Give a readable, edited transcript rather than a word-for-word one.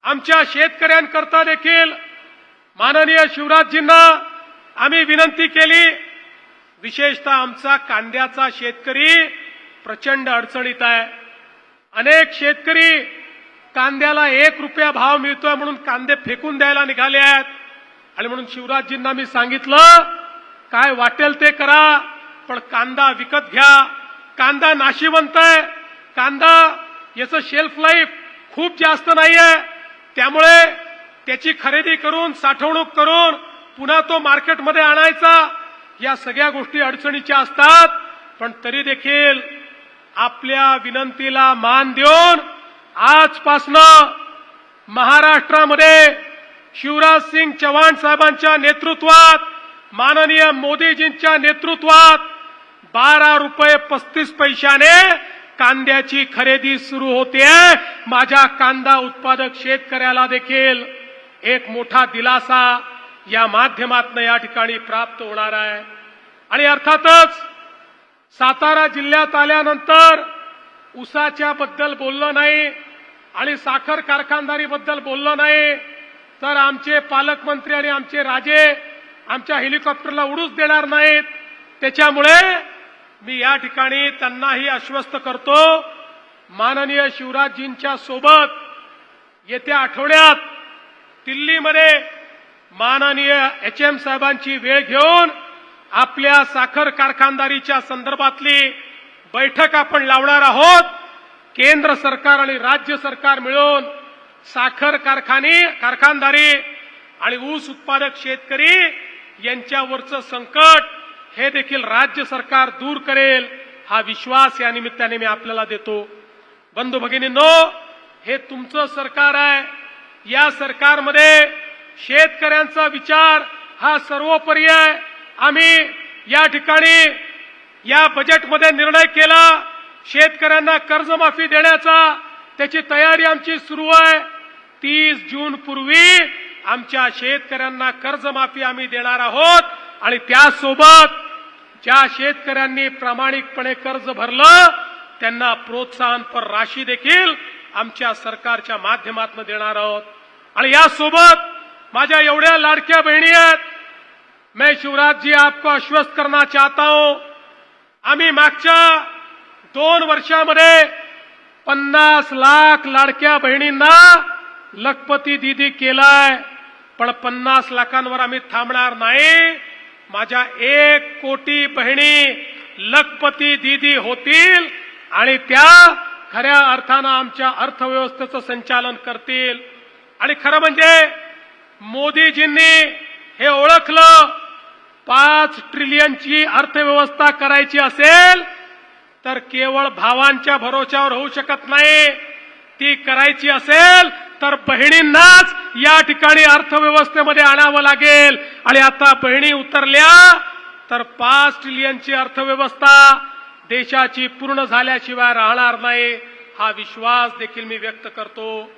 आमच्या शेतकऱ्यांकरता देखील माननीय शिवराजजींना आम्ही विनंती केली। विशेषतः आमचा कांद्याचा शेतकरी प्रचंड अडचणीत आहे। अनेक शेतकरी कांद्याला 1 रुपया भाव मिळतोय म्हणून कांदे फेकून द्यायला निघाले आहेत आणि म्हणून शिवराजजींना मी सांगितलं काय वाटेल ते करा, पण कांदा विकत घ्या। कांदा नाशिवंत आहे, कांदा याचं शेल्फ लाईफ खूप जास्त नाहीये, त्यामुळे त्याची खरेदी करून साठवणूक करून पुन्हा तो मार्केटमध्ये आणायचा, या सगळ्या गोष्टी अडचणीच्या असतात। पण तरी देखील आपल्या विनंतीला मान देऊन आजपासनं महाराष्ट्रामध्ये शिवराजसिंग चौहान साहेबांच्या नेतृत्वात, माननीय मोदीजींच्या नेतृत्वात 12 रुपये 35 पैशाने कांद्याची खरेदी सुरू होते। माझ्या कांदा उत्पादक शेतकऱ्याला देखील एक मोठा दिलासा या माध्यमातून या ठिकाणी प्राप्त होणार आहे। आणि अर्थातच सातारा जिल्ह्यात आल्यानंतर ऊसाच्या बद्दल बोललं नाही आणि साखर कारखानदारी बद्दल बोललं नाही तर आमचे पालकमंत्री आणि आमचे राजे आमच्या हेलिकॉप्टरला उडूच देणार नाहीत। त्याच्यामुळे मी या ठिकाणी त्यांनाही आश्वस्त करतो, माननीय शिवराजजींच्या सोबत येत्या आठवड्यात दिल्लीमध्ये माननीय HM साहेबांची वेळ घेऊन आपल्या साखर कारखानदारीच्या संदर्भातली बैठक आपण लावणार आहोत। केंद्र सरकार आणि राज्य सरकार मिळून साखर कारखानदारी आणि ऊस उत्पादक शेतकरी यांच्यावरचं संकट हे देखील राज्य सरकार दूर करेल, हा विश्वास या निमित्ताने मी आपल्याला देतो। बंधू भगिनींनो, हे तुमचं सरकार आहे। या सरकारमध्ये शेतकऱ्यांचा विचार हा सर्वोपरी आहे। आम्ही या ठिकाणी या बजेटमध्ये निर्णय केला शेतकऱ्यांना कर्जमाफी देण्याचा, त्याची तयारी आमची सुरू आहे। 30 जून पूर्वी आमच्या शेतकऱ्यांना कर्जमाफी आम्ही देणार आहोत आणि त्यासोबत ज्या शेतकऱ्यांनी प्रामाणिकपणे कर्ज भरलं त्यांना प्रोत्साहनपर राशी देखील आमच्या सरकारच्या माध्यमातून देणार आहोत। आणि यासोबत माझ्या एवढ्या लाडक्या बहिणी आहेत, मैं शिवराज जी आपको आश्वस्त करना चाहता हूं, आम्ही मागच्या 2 वर्षामध्ये 50 लाख लाडक्या बहिणींना लखपती दीदी केलाय, पण 50 लाखांवर आम्ही थांबणार नाही। माझ्या 1 कोटी बहिणी लखपती दीदी होतील आणि त्या खऱ्या अर्थानं आमच्या अर्थव्यवस्थेचं संचालन करतील। आणि खरं म्हणजे मोदीजींनी हे ओळखलं, 5 ट्रिलियनची अर्थव्यवस्था करायची असेल तर केवळ भावांच्या भरोश्यावर होऊ शकत नाही, ती करायची असेल तर बहिणींनाच या ठिकाणी अर्थव्यवस्थेमध्ये आणावं लागेल। आणि आता बहिणी उतरल्या तर 5 ट्रिलियनची अर्थव्यवस्था देशाची पूर्ण झाल्याशिवाय राहणार नाही, हा विश्वास देखील मी व्यक्त करतो।